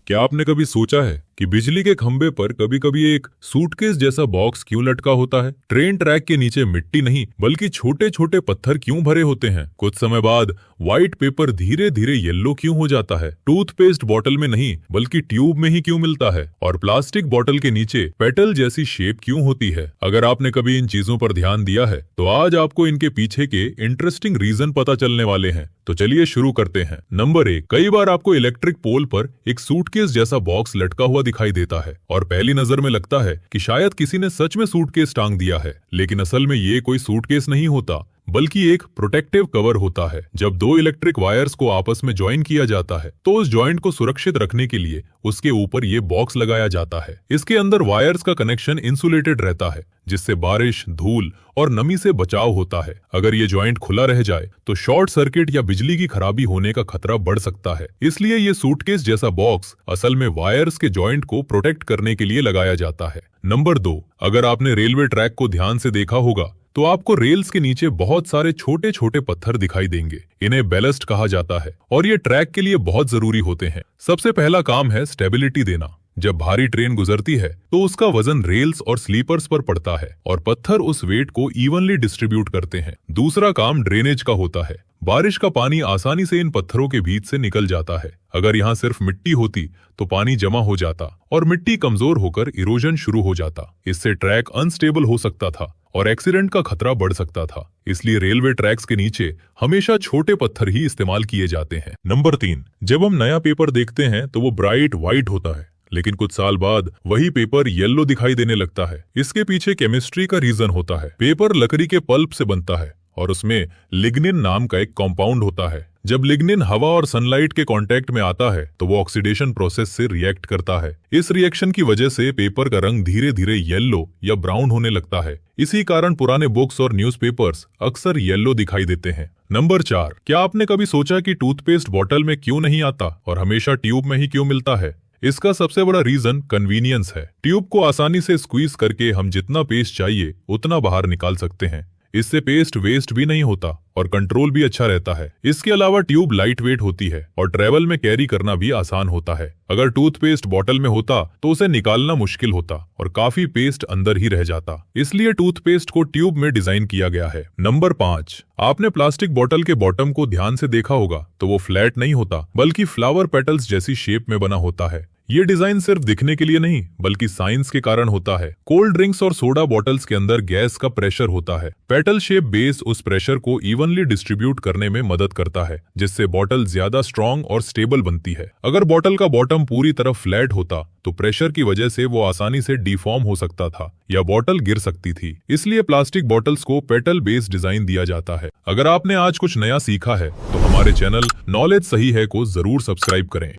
क्या आपने कभी सोचा है कि बिजली के खंभे पर कभी कभी एक सूटकेस जैसा बॉक्स क्यों लटका होता है? ट्रेन ट्रैक के नीचे मिट्टी नहीं बल्कि छोटे छोटे पत्थर क्यों भरे होते हैं? कुछ समय बाद व्हाइट पेपर धीरे धीरे येलो क्यों हो जाता है? टूथपेस्ट बॉटल में नहीं बल्कि ट्यूब में ही क्यों मिलता है? और प्लास्टिक बॉटल के नीचे पेटल जैसी शेप क्यों होती है? अगर आपने कभी इन चीजों पर ध्यान दिया है तो आज आपको इनके पीछे के इंटरेस्टिंग रीजन पता चलने वाले हैं। तो चलिए शुरू करते हैं। नंबर 1, कई बार आपको इलेक्ट्रिक पोल पर एक सूटकेस जैसा बॉक्स लटका हुआ दिखाई देता है और पहली नजर में लगता है कि शायद किसी ने सच में सूटकेस टांग दिया है, लेकिन असल में ये कोई सूटकेस नहीं होता बल्कि एक प्रोटेक्टिव कवर होता है। जब दो इलेक्ट्रिक वायर्स को आपस में ज्वाइन किया जाता है तो उस ज्वाइंट को सुरक्षित रखने के लिए उसके ऊपर ये बॉक्स लगाया जाता है। इसके अंदर वायर्स का कनेक्शन इंसुलेटेड रहता है जिससे बारिश, धूल और नमी से बचाव होता है। अगर ये ज्वाइंट खुला रह जाए तो शॉर्ट सर्किट या बिजली की खराबी होने का खतरा बढ़ सकता है। इसलिए ये सूटकेस जैसा बॉक्स असल में वायर्स के ज्वाइंट को प्रोटेक्ट करने के लिए लगाया जाता है। नंबर 2, अगर आपने रेलवे ट्रैक को ध्यान से देखा होगा तो आपको रेल्स के नीचे बहुत सारे छोटे छोटे पत्थर दिखाई देंगे। इन्हें बैलेस्ट कहा जाता है और ये ट्रैक के लिए बहुत जरूरी होते हैं। सबसे पहला काम है स्टेबिलिटी देना। जब भारी ट्रेन गुजरती है तो उसका वजन रेल्स और स्लीपर्स पर पड़ता है और पत्थर उस वेट को इवनली डिस्ट्रीब्यूट करते हैं। दूसरा काम ड्रेनेज का होता है। बारिश का पानी आसानी से इन पत्थरों के बीच से निकल जाता है। अगर यहाँ सिर्फ मिट्टी होती तो पानी जमा हो जाता और मिट्टी कमजोर होकर इरोजन शुरू हो जाता। इससे ट्रैक अनस्टेबल हो सकता था और एक्सीडेंट का खतरा बढ़ सकता था। इसलिए रेलवे ट्रैक्स के नीचे हमेशा छोटे पत्थर ही इस्तेमाल किए जाते हैं। नंबर 3, जब हम नया पेपर देखते हैं तो वो ब्राइट व्हाइट होता है, लेकिन कुछ साल बाद वही पेपर येलो दिखाई देने लगता है। इसके पीछे केमिस्ट्री का रीजन होता है। पेपर लकड़ी के पल्प से बनता है और उसमें लिग्निन नाम का एक कंपाउंड होता है। जब लिग्निन हवा और सनलाइट के कांटेक्ट में आता है तो वो ऑक्सीडेशन प्रोसेस से रिएक्ट करता है। इस रिएक्शन की वजह से पेपर का रंग धीरे धीरे येलो या ब्राउन होने लगता है। इसी कारण पुराने बुक्स और न्यूज़पेपर्स अक्सर येलो दिखाई देते हैं। नंबर 4, क्या आपने कभी सोचा कि टूथपेस्ट बॉटल में क्यों नहीं आता और हमेशा ट्यूब में ही क्यों मिलता है? इसका सबसे बड़ा रीजन कन्वीनियंस है। ट्यूब को आसानी से स्क्वीज करके हम जितना पेस्ट चाहिए उतना बाहर निकाल सकते हैं। इससे पेस्ट वेस्ट भी नहीं होता और कंट्रोल भी अच्छा रहता है। इसके अलावा ट्यूब लाइट वेट होती है और ट्रेवल में कैरी करना भी आसान होता है। अगर टूथपेस्ट बॉटल में होता तो उसे निकालना मुश्किल होता और काफी पेस्ट अंदर ही रह जाता। इसलिए टूथपेस्ट को ट्यूब में डिजाइन किया गया है। नंबर 5, आपने प्लास्टिक बॉटल के बॉटम को ध्यान से देखा होगा तो वो फ्लैट नहीं होता बल्कि फ्लावर पेटल्स जैसी शेप में बना होता है। ये डिजाइन सिर्फ दिखने के लिए नहीं बल्कि साइंस के कारण होता है। कोल्ड ड्रिंक्स और सोडा बॉटल्स के अंदर गैस का प्रेशर होता है। पेटल शेप बेस उस प्रेशर को इवनली डिस्ट्रीब्यूट करने में मदद करता है जिससे बॉटल ज्यादा स्ट्रॉन्ग और स्टेबल बनती है। अगर बॉटल का बॉटम पूरी तरह फ्लैट होता तो प्रेशर की वजह से वो आसानी से डिफॉर्म हो सकता था या बॉटल गिर सकती थी। इसलिए प्लास्टिक बॉटल्स को पेटल बेस्ड डिजाइन दिया जाता है। अगर आपने आज कुछ नया सीखा है तो हमारे चैनल नॉलेज सही है को जरूर सब्सक्राइब करें।